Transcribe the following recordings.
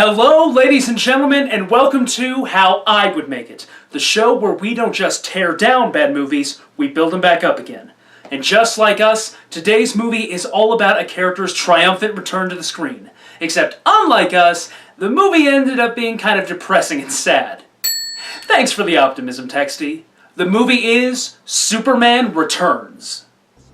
Hello, ladies and gentlemen, and welcome to How I Would Make It, the show where we don't just tear down bad movies, we build them back up again. And just like us, today's movie is all about a character's triumphant return to the screen. Except, unlike us, the movie ended up being kind of depressing and sad. Thanks for the optimism, Texty. The movie is Superman Returns.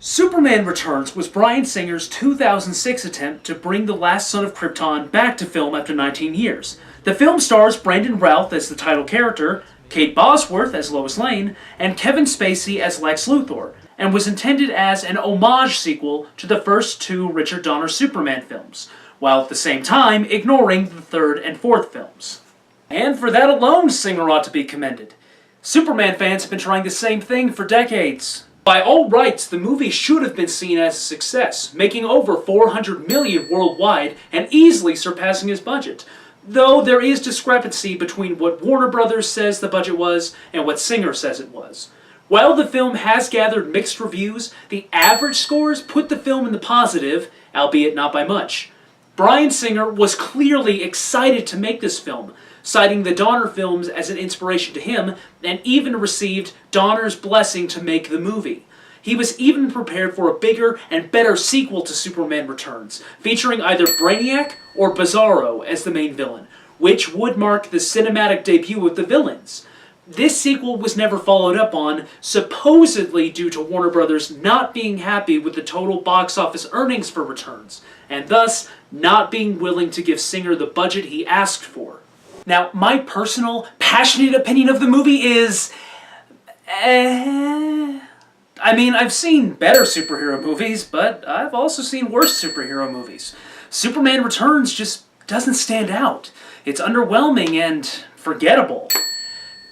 Superman Returns was Bryan Singer's 2006 attempt to bring the Last Son of Krypton back to film after 19 years. The film stars Brandon Routh as the title character, Kate Bosworth as Lois Lane, and Kevin Spacey as Lex Luthor, and was intended as an homage sequel to the first two Richard Donner Superman films, while at the same time ignoring the third and fourth films. And for that alone, Singer ought to be commended. Superman fans have been trying the same thing for decades. By all rights, the movie should have been seen as a success, making over $400 million worldwide and easily surpassing his budget. Though there is discrepancy between what Warner Brothers says the budget was and what Singer says it was. While the film has gathered mixed reviews, the average scores put the film in the positive, albeit not by much. Bryan Singer was clearly excited to make this film, citing the Donner films as an inspiration to him, and even received Donner's blessing to make the movie. He was even prepared for a bigger and better sequel to Superman Returns, featuring either Brainiac or Bizarro as the main villain, which would mark the cinematic debut of the villains. This sequel was never followed up on, supposedly due to Warner Brothers not being happy with the total box office earnings for Returns, and thus not being willing to give Singer the budget he asked for. Now, my personal, passionate opinion of the movie is... I've seen better superhero movies, but I've also seen worse superhero movies. Superman Returns just doesn't stand out. It's underwhelming and forgettable.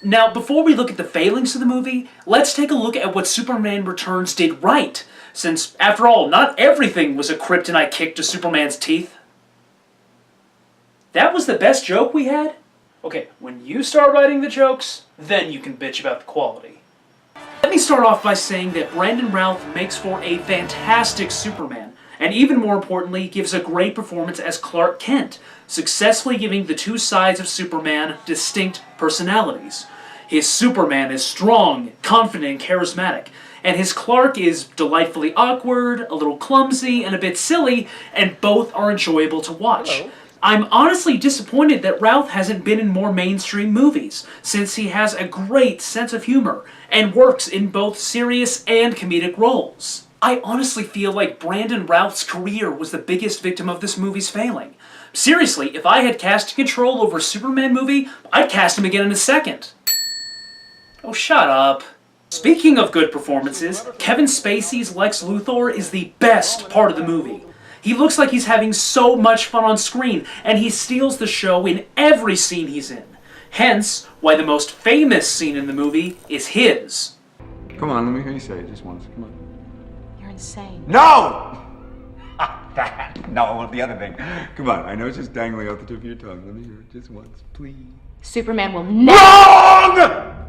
Now, before we look at the failings of the movie, let's take a look at what Superman Returns did right, since, after all, not everything was a kryptonite kick to Superman's teeth. That was the best joke we had? Okay, when you start writing the jokes, then you can bitch about the quality. Let me start off by saying that Brandon Routh makes for a fantastic Superman, and even more importantly, gives a great performance as Clark Kent, successfully giving the two sides of Superman distinct personalities. His Superman is strong, confident, and charismatic, and his Clark is delightfully awkward, a little clumsy, and a bit silly, and both are enjoyable to watch. Hello. I'm honestly disappointed that Routh hasn't been in more mainstream movies, since he has a great sense of humor, and works in both serious and comedic roles. I honestly feel like Brandon Routh's career was the biggest victim of this movie's failing. Seriously, if I had casting control over a Superman movie, I'd cast him again in a second. Oh, shut up. Speaking of good performances, Kevin Spacey's Lex Luthor is the best part of the movie. He looks like he's having so much fun on screen, and he steals the show in every scene he's in. Hence, why the most famous scene in the movie is his. Come on, let me hear you say it just once. Come on. You're insane. No! No, the other thing. Come on, I know it's just dangling off the tip of your tongue. Let me hear it just once, please. Superman will never... WRONG!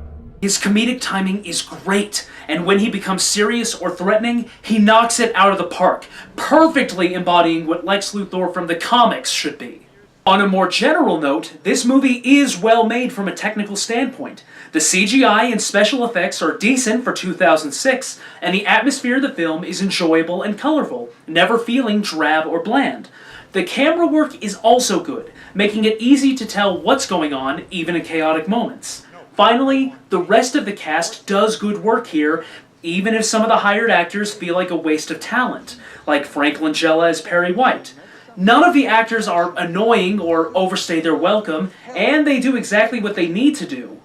His comedic timing is great, and when he becomes serious or threatening, he knocks it out of the park, perfectly embodying what Lex Luthor from the comics should be. On a more general note, this movie is well made from a technical standpoint. The CGI and special effects are decent for 2006, and the atmosphere of the film is enjoyable and colorful, never feeling drab or bland. The camera work is also good, making it easy to tell what's going on, even in chaotic moments. Finally, the rest of the cast does good work here, even if some of the hired actors feel like a waste of talent, like Frank Langella as Perry White. None of the actors are annoying or overstay their welcome, and they do exactly what they need to do,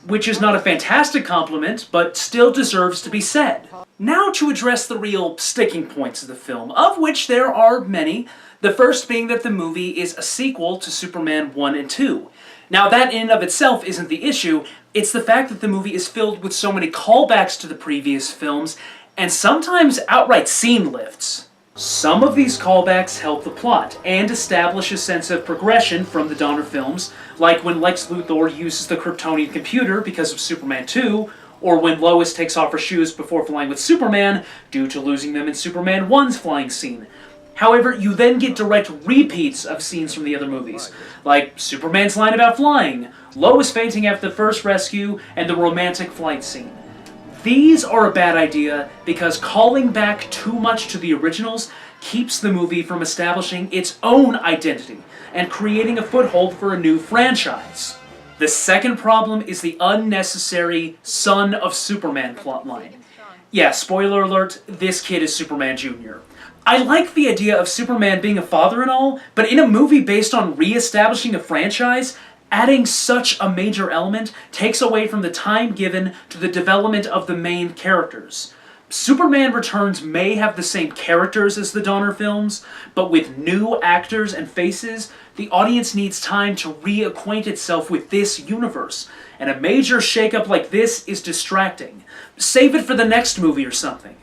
which is not a fantastic compliment, but still deserves to be said. Now to address the real sticking points of the film, of which there are many, the first being that the movie is a sequel to Superman 1 and 2. Now that in and of itself isn't the issue, it's the fact that the movie is filled with so many callbacks to the previous films, and sometimes outright scene lifts. Some of these callbacks help the plot, and establish a sense of progression from the Donner films, like when Lex Luthor uses the Kryptonian computer because of Superman 2, or when Lois takes off her shoes before flying with Superman, due to losing them in Superman 1's flying scene. However, you then get direct repeats of scenes from the other movies, like Superman's line about flying, Lois fainting after the first rescue, and the romantic flight scene. These are a bad idea because calling back too much to the originals keeps the movie from establishing its own identity and creating a foothold for a new franchise. The second problem is the unnecessary Son of Superman plotline. Yeah, spoiler alert, this kid is Superman Jr. I like the idea of Superman being a father and all, but in a movie based on re-establishing a franchise, adding such a major element takes away from the time given to the development of the main characters. Superman Returns may have the same characters as the Donner films, but with new actors and faces, the audience needs time to reacquaint itself with this universe, and a major shakeup like this is distracting. Save it for the next movie or something.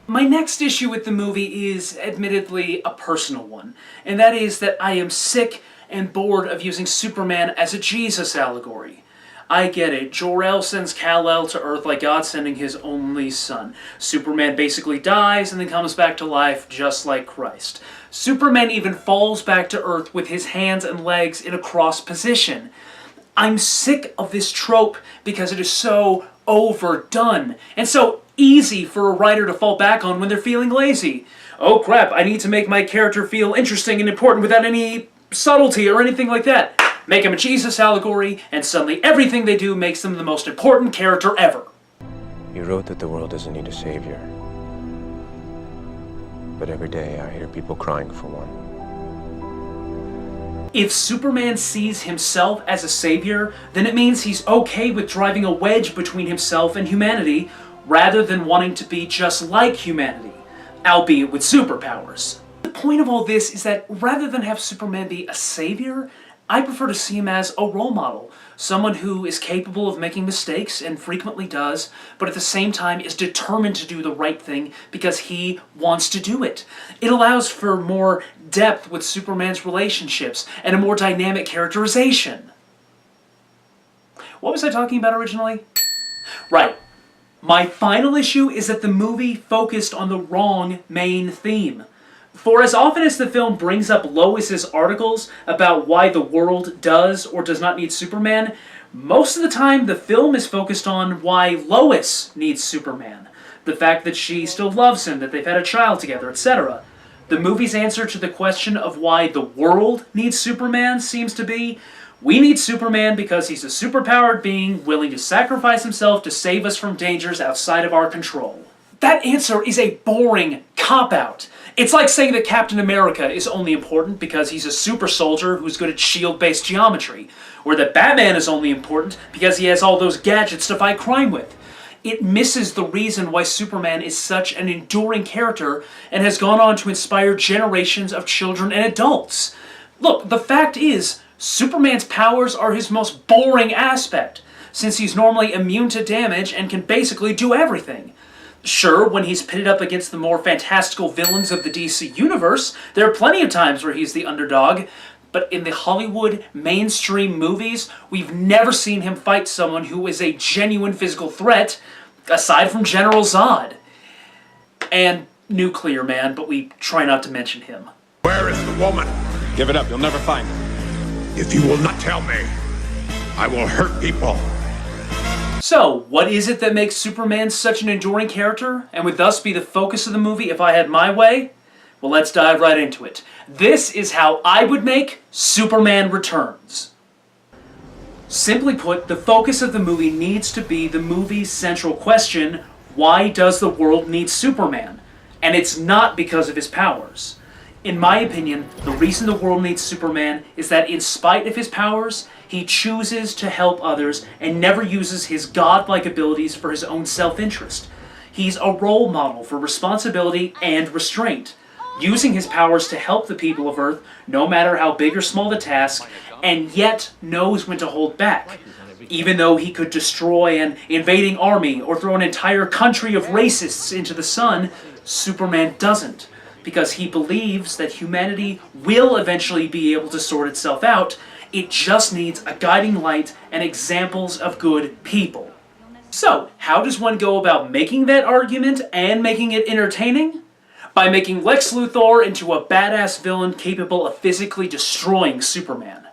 My next issue with the movie is, admittedly, a personal one, and that is that I am sick and bored of using Superman as a Jesus allegory. I get it, Jor-El sends Kal-El to Earth like God sending his only son. Superman basically dies and then comes back to life just like Christ. Superman even falls back to Earth with his hands and legs in a cross position. I'm sick of this trope because it is so overdone, and so easy for a writer to fall back on when they're feeling lazy. Oh crap, I need to make my character feel interesting and important without any subtlety or anything like that. Make him a Jesus allegory, and suddenly everything they do makes them the most important character ever. You wrote that the world doesn't need a savior. But every day I hear people crying for one. If Superman sees himself as a savior, then it means he's okay with driving a wedge between himself and humanity, rather than wanting to be just like humanity, albeit with superpowers. The point of all this is that rather than have Superman be a savior, I prefer to see him as a role model, someone who is capable of making mistakes, and frequently does, but at the same time is determined to do the right thing because he wants to do it. It allows for more depth with Superman's relationships and a more dynamic characterization. What was I talking about originally? Right. My final issue is that the movie focused on the wrong main theme. For as often as the film brings up Lois's articles about why the world does or does not need Superman, most of the time the film is focused on why Lois needs Superman. The fact that she still loves him, that they've had a child together, etc. The movie's answer to the question of why the world needs Superman seems to be, we need Superman because he's a superpowered being willing to sacrifice himself to save us from dangers outside of our control. That answer is a boring cop-out. It's like saying that Captain America is only important because he's a super soldier who's good at shield-based geometry, or that Batman is only important because he has all those gadgets to fight crime with. It misses the reason why Superman is such an enduring character and has gone on to inspire generations of children and adults. Look, the fact is, Superman's powers are his most boring aspect, since he's normally immune to damage and can basically do everything. Sure, when he's pitted up against the more fantastical villains of the DC universe, there are plenty of times where he's the underdog, but in the Hollywood mainstream movies, we've never seen him fight someone who is a genuine physical threat, aside from General Zod. And Nuclear Man, but we try not to mention him. Where is the woman? Give it up, you'll never find her. If you will not tell me, I will hurt people. So, what is it that makes Superman such an enduring character, and would thus be the focus of the movie if I had my way? Well, let's dive right into it. This is how I would make Superman Returns. Simply put, the focus of the movie needs to be the movie's central question, why does the world need Superman? And it's not because of his powers. In my opinion, the reason the world needs Superman is that in spite of his powers, he chooses to help others and never uses his godlike abilities for his own self-interest. He's a role model for responsibility and restraint, using his powers to help the people of Earth, no matter how big or small the task, and yet knows when to hold back. Even though he could destroy an invading army or throw an entire country of racists into the sun, Superman doesn't, because he believes that humanity will eventually be able to sort itself out. It just needs a guiding light and examples of good people. So, how does one go about making that argument and making it entertaining? by making Lex Luthor into a badass villain capable of physically destroying Superman.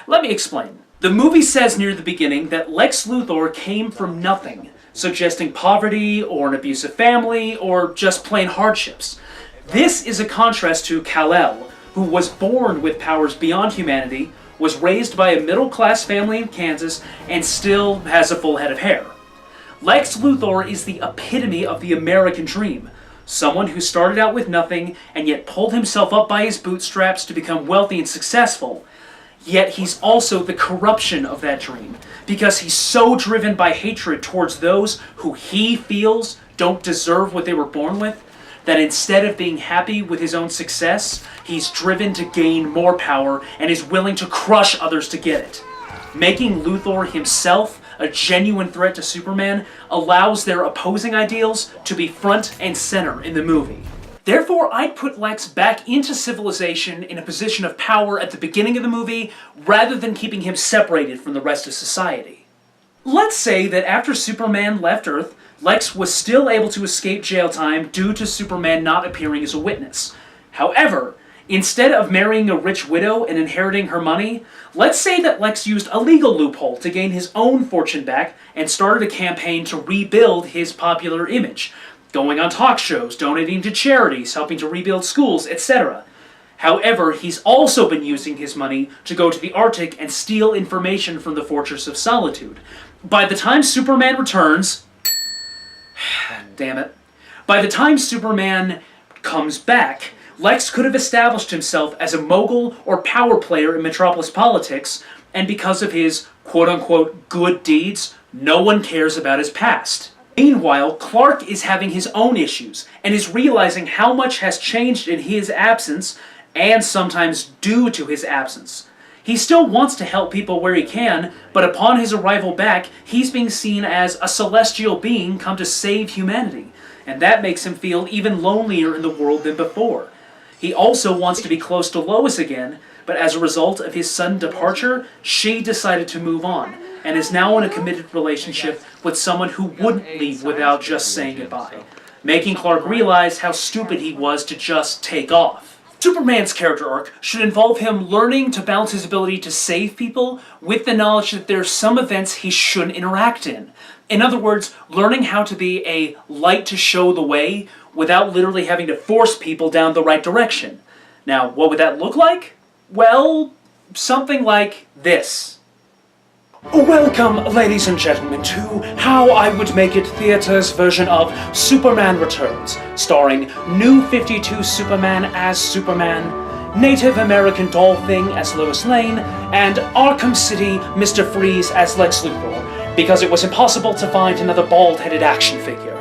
Let me explain. The movie says near the beginning that Lex Luthor came from nothing, suggesting poverty, or an abusive family, or just plain hardships. This is a contrast to Kal-El, who was born with powers beyond humanity, was raised by a middle-class family in Kansas, and still has a full head of hair. Lex Luthor is the epitome of the American dream. Someone who started out with nothing, and yet pulled himself up by his bootstraps to become wealthy and successful. Yet he's also the corruption of that dream, because he's so driven by hatred towards those who he feels don't deserve what they were born with, that instead of being happy with his own success, he's driven to gain more power and is willing to crush others to get it. Making Luthor himself a genuine threat to Superman allows their opposing ideals to be front and center in the movie. Therefore, I'd put Lex back into civilization in a position of power at the beginning of the movie, rather than keeping him separated from the rest of society. Let's say that after Superman left Earth, Lex was still able to escape jail time due to Superman not appearing as a witness. However, instead of marrying a rich widow and inheriting her money, let's say that Lex used a legal loophole to gain his own fortune back and started a campaign to rebuild his popular image, going on talk shows, donating to charities, helping to rebuild schools, etc. However, he's also been using his money to go to the Arctic and steal information from the Fortress of Solitude. By the time Superman returns... damn it. By the time Superman comes back, Lex could have established himself as a mogul or power player in Metropolis politics, and because of his quote-unquote good deeds, no one cares about his past. Meanwhile, Clark is having his own issues, and is realizing how much has changed in his absence, and sometimes due to his absence. He still wants to help people where he can, but upon his arrival back, he's being seen as a celestial being come to save humanity, and that makes him feel even lonelier in the world than before. He also wants to be close to Lois again, but as a result of his sudden departure, she decided to move on, and is now in a committed relationship with someone who wouldn't leave without just saying goodbye, making Clark realize how stupid he was to just take off. Superman's character arc should involve him learning to balance his ability to save people with the knowledge that there's some events he shouldn't interact in. In other words, learning how to be a light to show the way without literally having to force people down the right direction. Now, what would that look like? Well, something like this. Welcome, ladies and gentlemen, to How I Would Make It Theater's version of Superman Returns, starring New 52 Superman as Superman, Native American Doll Thing as Lois Lane, and Arkham City Mr. Freeze as Lex Luthor, because it was impossible to find another bald-headed action figure.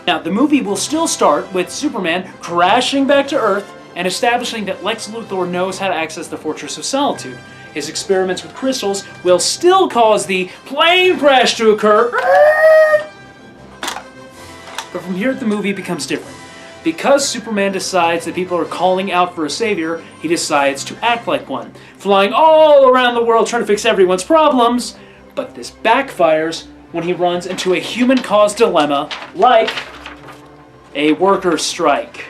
Now, the movie will still start with Superman crashing back to Earth and establishing that Lex Luthor knows how to access the Fortress of Solitude. His experiments with crystals will still cause the plane crash to occur. But from here, the movie becomes different. Because Superman decides that people are calling out for a savior, he decides to act like one, flying all around the world trying to fix everyone's problems. But this backfires when he runs into a human-caused dilemma, like a workers' strike.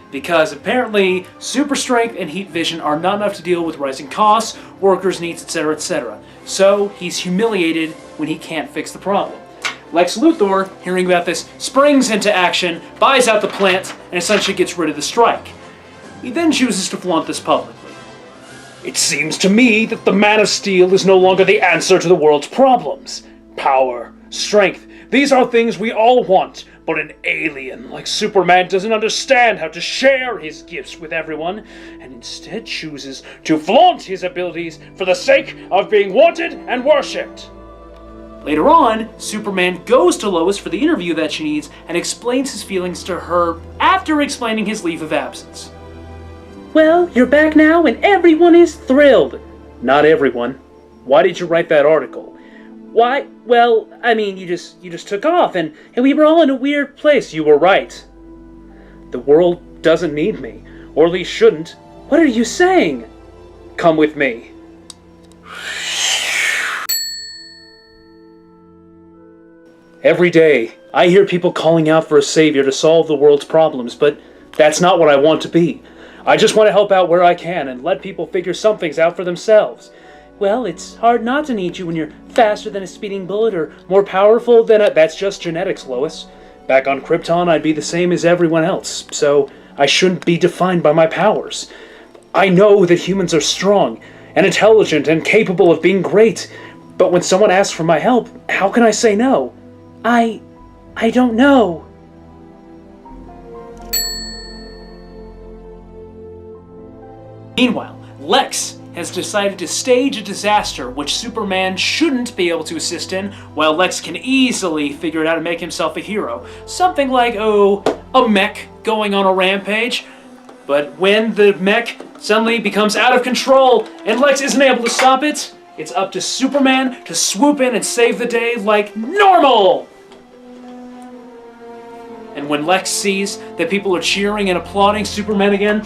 Because apparently, super strength and heat vision are not enough to deal with rising costs, workers' needs, etc., etc. So, he's humiliated when he can't fix the problem. Lex Luthor, hearing about this, springs into action, buys out the plant, and essentially gets rid of the strike. He then chooses to flaunt this publicly. It seems to me that the Man of Steel is no longer the answer to the world's problems. Power, strength, these are things we all want. But an alien like Superman doesn't understand how to share his gifts with everyone, and instead chooses to flaunt his abilities for the sake of being wanted and worshipped. Later on, Superman goes to Lois for the interview that she needs and explains his feelings to her after explaining his leave of absence. Well, you're back now and everyone is thrilled. Not everyone. Why did you write that article? Why? Well, I mean, you just took off, and we were all in a weird place. You were right. The world doesn't need me, or at least shouldn't. What are you saying? Come with me. Every day, I hear people calling out for a savior to solve the world's problems, but that's not what I want to be. I just want to help out where I can and let people figure some things out for themselves. Well, it's hard not to need you when you're faster than a speeding bullet or more powerful than a... That's just genetics, Lois. Back on Krypton, I'd be the same as everyone else, so I shouldn't be defined by my powers. I know that humans are strong and intelligent and capable of being great, but when someone asks for my help, how can I say no? I don't know. Meanwhile, Lex has decided to stage a disaster which Superman shouldn't be able to assist in, while Lex can easily figure out how to make himself a hero. Something like, a mech going on a rampage. But when the mech suddenly becomes out of control and Lex isn't able to stop it, it's up to Superman to swoop in and save the day like normal! And when Lex sees that people are cheering and applauding Superman again,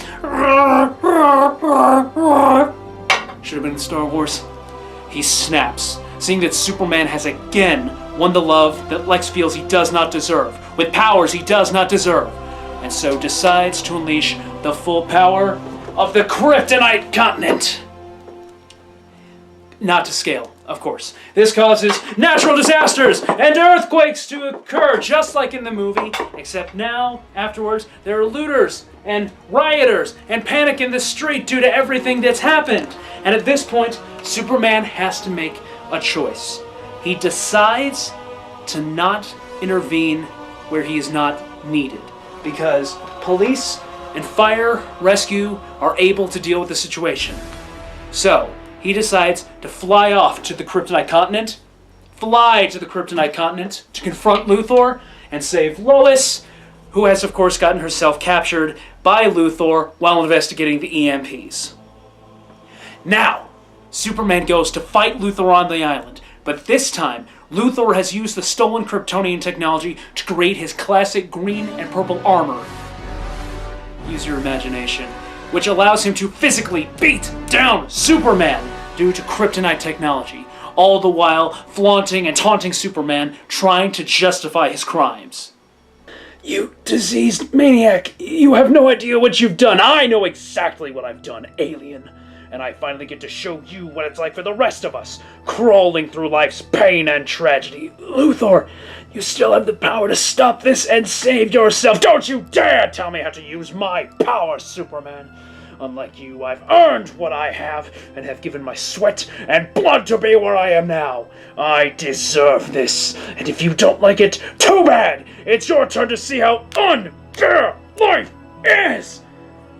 should have been in Star Wars, he snaps, seeing that Superman has again won the love that Lex feels he does not deserve, with powers he does not deserve, and so decides to unleash the full power of the Kryptonite continent. Not to scale, of course. This causes natural disasters and earthquakes to occur, just like in the movie, except now, afterwards, there are looters and rioters and panic in the street due to everything that's happened. And at this point, Superman has to make a choice. He decides to not intervene where he is not needed, because police and fire rescue are able to deal with the situation. So, he decides to fly off to the Kryptonite continent, to confront Luthor and save Lois, who has of course gotten herself captured by Luthor while investigating the EMPs. Now, Superman goes to fight Luthor on the island, but this time, Luthor has used the stolen Kryptonian technology to create his classic green and purple armor. Use your imagination. Which allows him to physically beat down Superman due to kryptonite technology, all the while flaunting and taunting Superman, trying to justify his crimes. You diseased maniac, you have no idea what you've done. I know exactly what I've done, alien. And I finally get to show you what it's like for the rest of us, crawling through life's pain and tragedy. Luthor, you still have the power to stop this and save yourself. Don't you dare tell me how to use my power, Superman. Unlike you, I've earned what I have and have given my sweat and blood to be where I am now. I deserve this, and if you don't like it, too bad. It's your turn to see how unfair life is.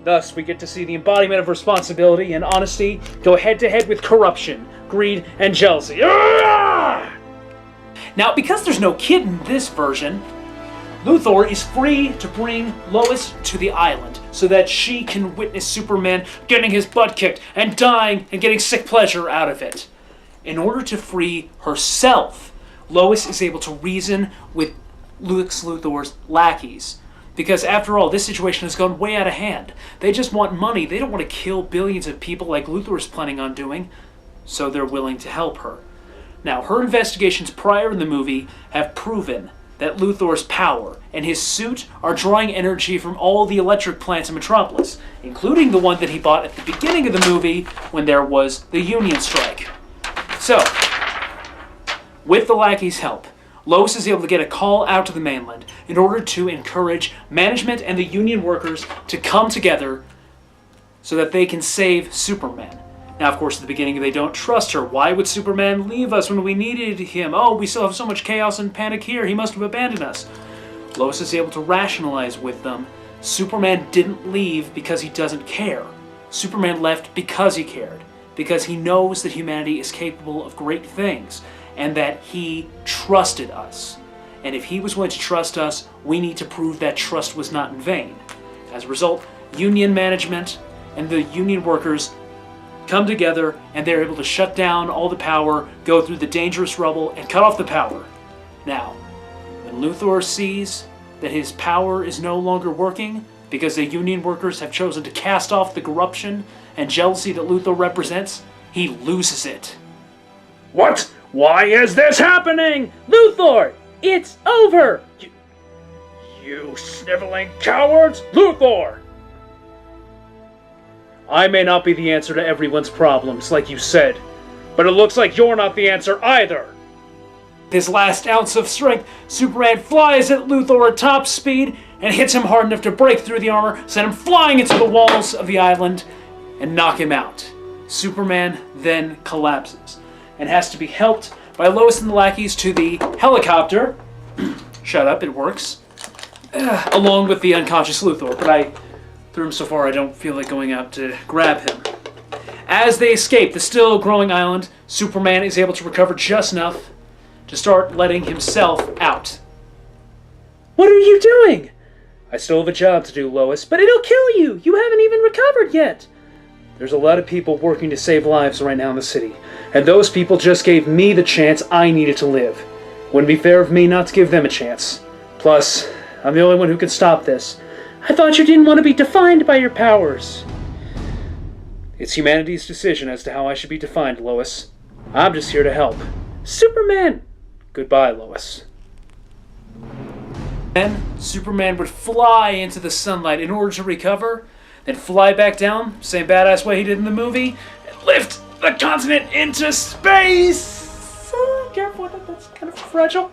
Thus, we get to see the embodiment of responsibility and honesty go head-to-head with corruption, greed, and jealousy. Now, because there's no kid in this version, Luthor is free to bring Lois to the island so that she can witness Superman getting his butt kicked and dying and getting sick pleasure out of it. In order to free herself, Lois is able to reason with Lex Luthor's lackeys. Because after all, this situation has gone way out of hand. They just want money. They don't want to kill billions of people like Luthor is planning on doing. So they're willing to help her. Now, her investigations prior in the movie have proven that Luthor's power and his suit are drawing energy from all the electric plants in Metropolis, including the one that he bought at the beginning of the movie when there was the Union strike. So, with the lackey's help, Lois is able to get a call out to the mainland in order to encourage management and the union workers to come together so that they can save Superman. Now, of course, at the beginning, they don't trust her. Why would Superman leave us when we needed him? Oh, we still have so much chaos and panic here. He must have abandoned us. Lois is able to rationalize with them. Superman didn't leave because he doesn't care. Superman left because he cared. Because he knows that humanity is capable of great things. And that he trusted us. And if he was willing to trust us, we need to prove that trust was not in vain. As a result, union management and the union workers come together and they're able to shut down all the power, go through the dangerous rubble, and cut off the power. Now, when Luthor sees that his power is no longer working because the union workers have chosen to cast off the corruption and jealousy that Luthor represents, he loses it. What? Why is this happening? Luthor, it's over! You sniveling cowards! Luthor! I may not be the answer to everyone's problems, like you said, but it looks like you're not the answer either! With his last ounce of strength, Superman flies at Luthor at top speed and hits him hard enough to break through the armor, send him flying into the walls of the island, and knock him out. Superman then collapses and has to be helped by Lois and the lackeys to the helicopter. Shut up, it works. Along with the unconscious Luthor, but I threw him so far I don't feel like going out to grab him. As they escape the still growing island, Superman is able to recover just enough to start letting himself out. What are you doing? I still have a job to do, Lois, but it'll kill you! You haven't even recovered yet! There's a lot of people working to save lives right now in the city, and those people just gave me the chance I needed to live. Wouldn't be fair of me not to give them a chance. Plus, I'm the only one who can stop this. I thought you didn't want to be defined by your powers. It's humanity's decision as to how I should be defined, Lois. I'm just here to help. Superman! Goodbye, Lois. Then, Superman would fly into the sunlight in order to recover, then fly back down, same badass way he did in the movie, and lift the continent into space! Careful, that's kind of fragile.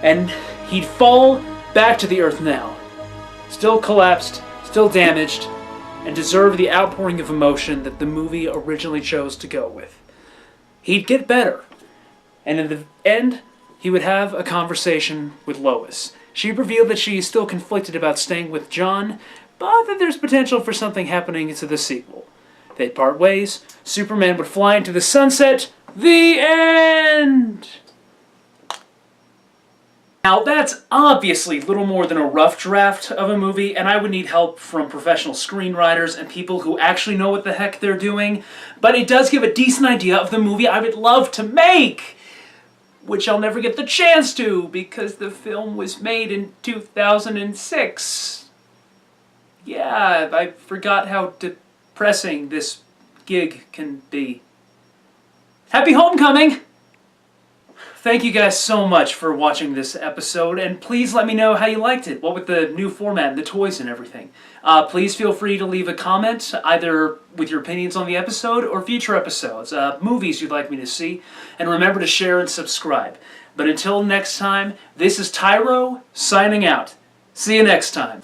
And he'd fall back to the Earth now. Still collapsed, still damaged, and deserve the outpouring of emotion that the movie originally chose to go with. He'd get better. And in the end, he would have a conversation with Lois. She revealed that she is still conflicted about staying with John, but that there's potential for something happening to the sequel. They'd part ways, Superman would fly into the sunset, the end! Now that's obviously little more than a rough draft of a movie, and I would need help from professional screenwriters and people who actually know what the heck they're doing, but it does give a decent idea of the movie I would love to make! Which I'll never get the chance to, because the film was made in 2006. Yeah, I forgot how depressing this gig can be. Happy homecoming! Thank you guys so much for watching this episode, and please let me know how you liked it, what with the new format and the toys and everything. Please feel free to leave a comment, either with your opinions on the episode or future episodes, movies you'd like me to see, and remember to share and subscribe. But until next time, this is Tyro, signing out. See you next time.